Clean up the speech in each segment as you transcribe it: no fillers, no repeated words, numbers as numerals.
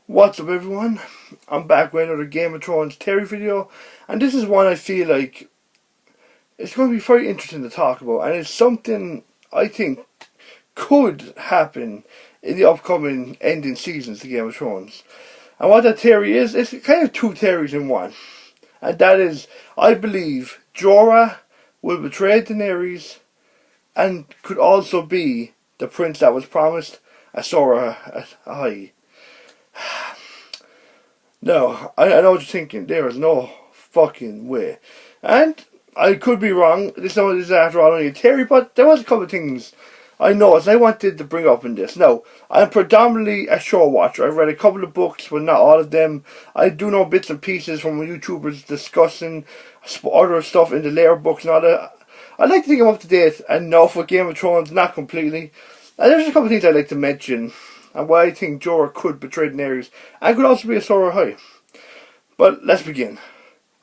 What's up everyone, I'm back with another Game of Thrones Terry video, and this is one I feel like it's going to be very interesting to talk about, and it's something I think could happen in the upcoming ending seasons of Game of Thrones. And what that theory is, it's kind of two theories in one, and that is, I believe Jorah will betray Daenerys and could also be the prince that was promised, Azor Ahai. No, I know what you're thinking. There is no fucking way. And I could be wrong. This is after all only a theory, but there was a couple of things I noticed I wanted to bring up in this. Now, I'm predominantly a show watcher. I've read a couple of books, but not all of them. I do know bits and pieces from YouTubers discussing other stuff in the layer books and all that. I like to think I'm up to date enough with Game of Thrones, not completely. And there's a couple of things I'd like to mention, and why I think Jorah could betray Daenerys, and could also be Azor Ahai. But let's begin.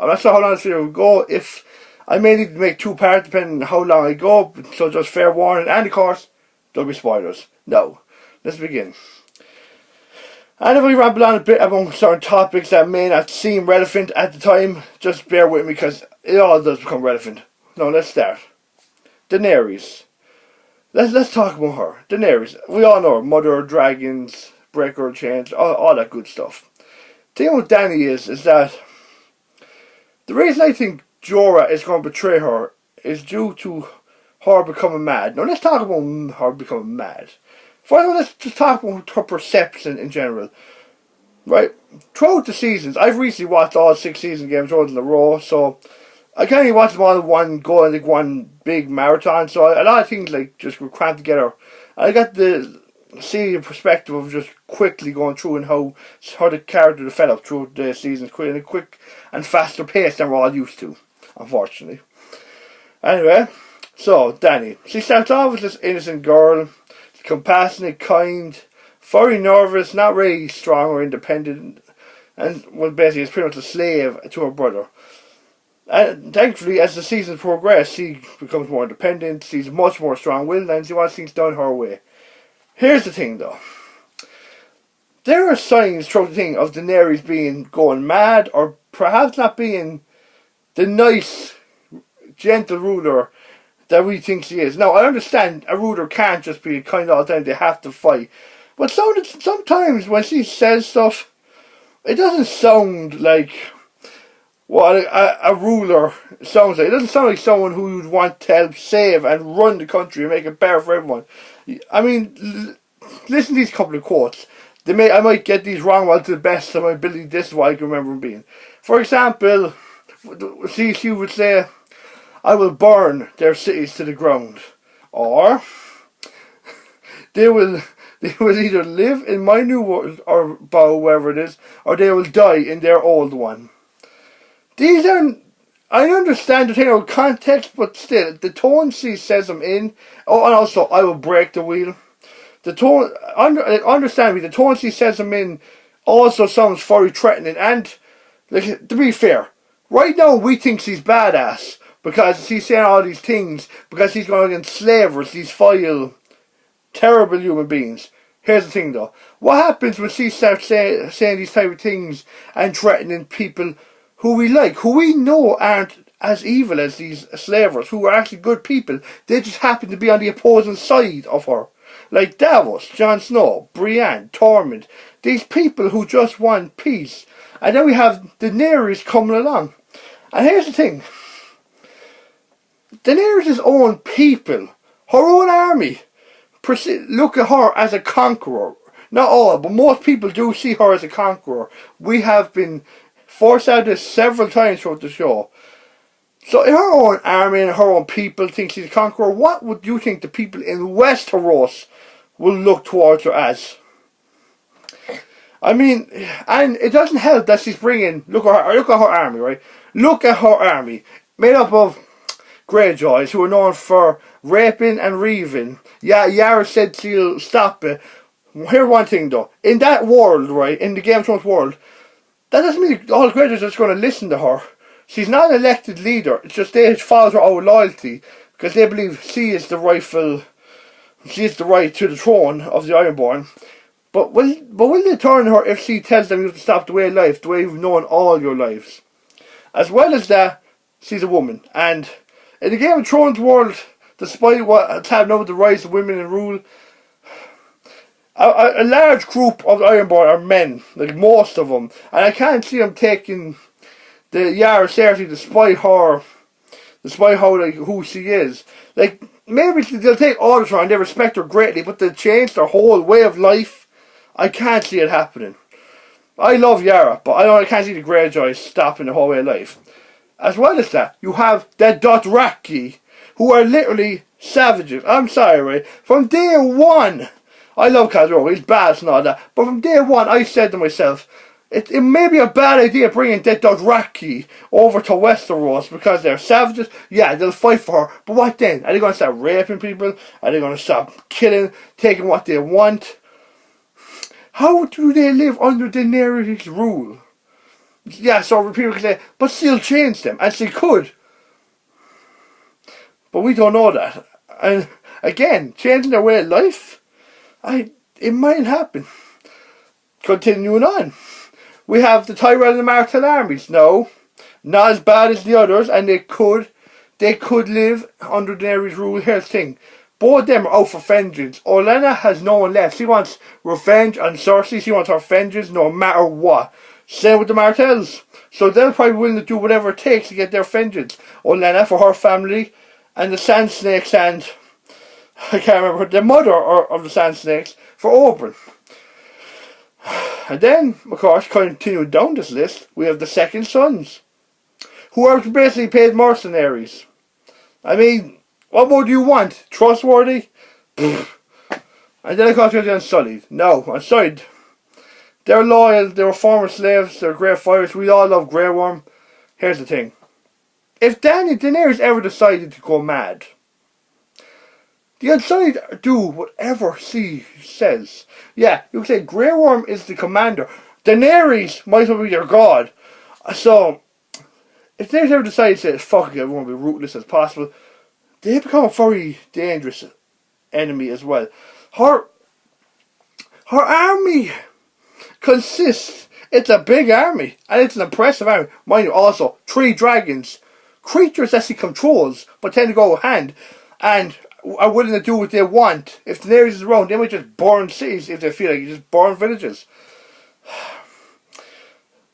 I'm not sure how long this video will go. If I may need to make two parts depending on how long I go, so just fair warning, and of course, there'll be spoilers. Now, let's begin. And if I ramble on a bit about certain topics that may not seem relevant at the time, just bear with me because it all does become relevant. Now, let's start. Daenerys. Let's talk about her. Daenerys. We all know her. Mother of Dragons, Breaker of Chains, all that good stuff. The thing with Dany is that the reason I think Jorah is going to betray her is due to her becoming mad. Now let's talk about her becoming mad. First of all, let's just talk about her perception in general. Right, throughout the seasons, I've recently watched all 6 seasons of Game of Thrones in a row, so I can't even watch them all in one go, like one big marathon, so a lot of things like just were crammed together. I got the see the perspective of just quickly going through and how the character developed through the seasons in a quick and faster pace than we're all used to, unfortunately. Anyway, so Dany. She starts off as this innocent girl, compassionate, kind, very nervous, not really strong or independent, and well, basically is pretty much a slave to her brother. And thankfully, as the seasons progress, she becomes more independent, she's much more strong-willed, and she wants things done her way. Here's the thing, though. There are signs throughout the thing of Daenerys going mad, or perhaps not being the nice, gentle ruler that we think she is. Now, I understand a ruler can't just be kind all the time, they have to fight. But sometimes when she says stuff, it doesn't sound like what a ruler sounds like. It doesn't sound like someone who would want to help save and run the country and make it better for everyone. I mean, listen to these couple of quotes. I might get these wrong, but to the best of my ability, this is what I can remember them being. For example, she would say, "I will burn their cities to the ground," or they will either live in my new world or bow wherever it is, or they will die in their old one. These are, I understand the thing of context, but still, the tone she says them in, oh, and also, "I will break the wheel." The tone, understand me, the tone she says them in also sounds very threatening, and, like, to be fair, right now we think she's badass, because she's saying all these things, because she's going against slavers, these vile, terrible human beings. Here's the thing though, what happens when she starts saying these type of things and threatening people who we like, who we know aren't as evil as these slavers, who are actually good people, they just happen to be on the opposing side of her. Like Davos, Jon Snow, Brienne, Tormund, these people who just want peace. And then we have Daenerys coming along. And here's the thing, Daenerys' own people, her own army, look at her as a conqueror. Not all, but most people do see her as a conqueror. We have been forced out of this several times throughout the show. So if her own army and her own people think she's a conqueror, what would you think the people in Westeros will look towards her as? I mean, and it doesn't help that she's bringing, look at her army, right? Look at her army, made up of Greyjoys, who are known for raping and reaving. Yeah, Yara said she'll stop it. Here's one thing though, in that world, right, in the Game of Thrones world, that doesn't mean all the Greyjoys are just going to listen to her. She's not an elected leader, it's just they follow her out of loyalty, because they believe she is the right to the throne of the Ironborn. But will they turn her if she tells them you have to stop the way of life, the way you've known all your lives? As well as that, she's a woman. And in the Game of Thrones world, despite what's happening with the rise of women in rule, a large group of the Ironborn are men, like most of them. And I can't see them taking the Yara seriously despite how like who she is. Like, maybe they'll take orders from her and they respect her greatly, but they'll change their whole way of life. I can't see it happening. I love Yara, but I can't see the Greyjoys stopping the whole way of life. As well as that, you have the Dothraki, who are literally savages. I'm sorry, right? From day one, I love Khal Drogo, he's badass and all that, but from day one, I said to myself, it may be a bad idea bringing the Dothraki over to Westeros because they're savages. Yeah, they'll fight for her, but what then? Are they going to start raping people? Are they going to stop killing, taking what they want? How do they live under Daenerys' rule? Yeah, so people can say, but she'll change them, and she could. But we don't know that. And again, changing their way of life, it might happen. Continuing on, we have the Tyrell and the Martell armies. No, not as bad as the others, and they could live under Daenerys' rule. Here's the thing. Both of them are out for vengeance. Olenna has no one left. She wants revenge on Cersei. She wants her vengeance no matter what. Same with the Martells. So they'll probably be willing to do whatever it takes to get their vengeance. Olenna for her family, and the Sand Snakes and, I can't remember, the mother of the Sand Snakes for Oberyn. And then, of course, continuing down this list, we have the Second Sons, who are basically paid mercenaries. I mean, what more do you want? Trustworthy? And then I got to the Unsullied. No, Unsullied. They're loyal, they were former slaves, they're great fighters, we all love Grey Worm. Here's the thing. If Daenerys ever decided to go mad, the Unsullied do whatever she says. Yeah, you can say Grey Worm is the commander. Daenerys might as well be their god. So, if Daenerys ever decides to say, fuck it, I want to be ruthless as possible, they become a very dangerous enemy as well. Her army consists, it's a big army, and it's an impressive army. Mind you, also, 3 dragons, creatures that she controls, but tend to go hand, and are willing to do what they want. If Daenerys is around, they might just burn cities if they feel like, just burn villages.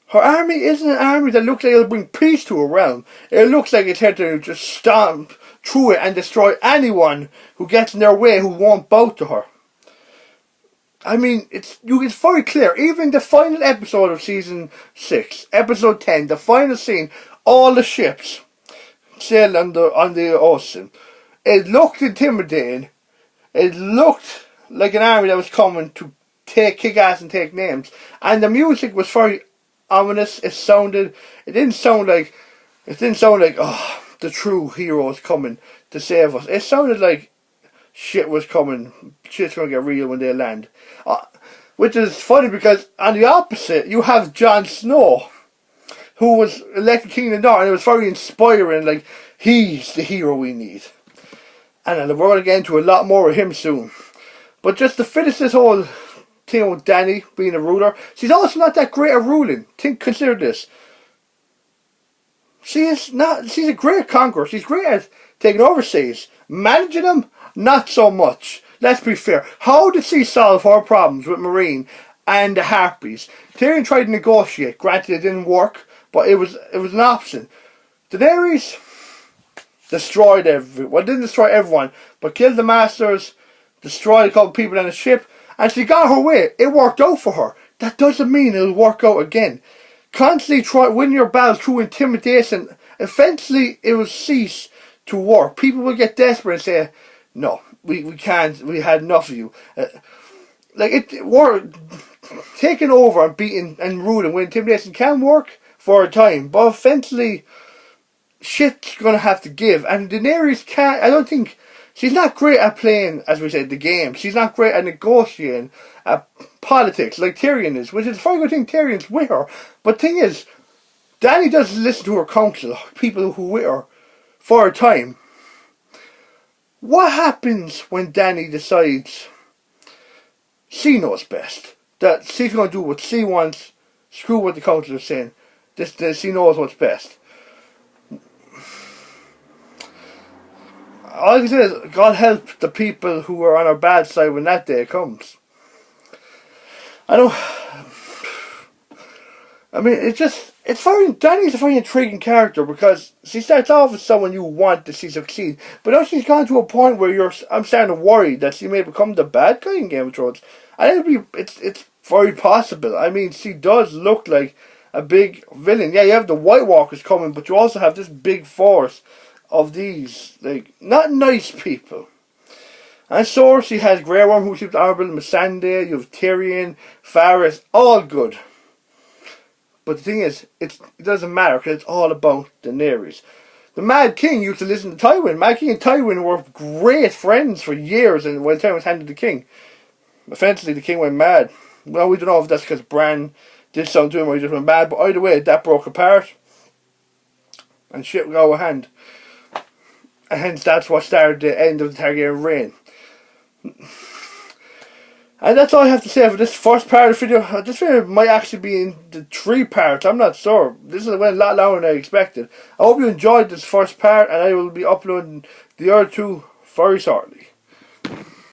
Her army isn't an army that looks like it'll bring peace to a realm. It looks like it's here to just stomp through it and destroy anyone who gets in their way who won't bow to her. I mean, it's very clear. Even the final episode of season 6, episode 10, the final scene, all the ships sailed on the ocean. It looked intimidating. It looked like an army that was coming to kick ass and take names. And the music was very ominous. It didn't sound like, oh, the true hero is coming to save us. It sounded like shit was coming. Shit's gonna get real when they land. Which is funny because on the opposite, you have Jon Snow, who was elected King of the North, and it was very inspiring. Like, he's the hero we need. And we're going to get into a lot more of him soon. But just to finish this whole thing with Dany being a ruler, she's also not that great at ruling. Consider this. She's a great conqueror. She's great at taking over cities. Managing them, not so much. Let's be fair. How did she solve her problems with Meereen and the Harpies? Tyrion tried to negotiate. Granted, it didn't work, but it was an option. Daenerys destroyed everyone. Well, didn't destroy everyone, but killed the masters, destroyed a couple people on the ship, and she got her way. It worked out for her. That doesn't mean it'll work out again. Constantly try win your battles through intimidation. Eventually, it will cease to work. People will get desperate and say, "No, we can't. We had enough of you." Taking over and beating and ruling with intimidation can work for a time, but eventually, shit's gonna have to give. And Daenerys can't. I don't think she's not great at playing, as we said, the game. She's not great at negotiating, at politics like Tyrion is, which is a very good thing. Tyrion's with her, but the thing is, Dany doesn't listen to her counsel, people who with her, for a time. What happens when Dany decides she knows best. That she's going to do what she wants, screw what the council is saying. She knows what's best. All I can say is, God help the people who are on our bad side when that day comes. I know. I mean, Dany's a very intriguing character because she starts off as someone you want to see succeed, but now she's gone to a point where I'm starting to worry that she may become the bad guy in Game of Thrones. And it's very possible. I mean, she does look like a big villain. Yeah, you have the White Walkers coming, but you also have this big force of these, like, not nice people. And so she has Grey Worm, who seems honourable, Missandei, you have Tyrion, Varys, all good. But the thing is, it doesn't matter because it's all about Daenerys. The Mad King used to listen to Tywin. Mad King and Tywin were great friends for years, and when Tywin was handed the king, eventually the king went mad. Well, we don't know if that's because Bran did something to him or he just went mad, but either way, that broke apart. And shit got out of hand. And hence that's what started the end of the Targaryen reign. And that's all I have to say for this first part of the video. This video might actually be in the 3 parts. I'm not sure. This went a lot longer than I expected. I hope you enjoyed this first part, and I will be uploading the other 2 very shortly.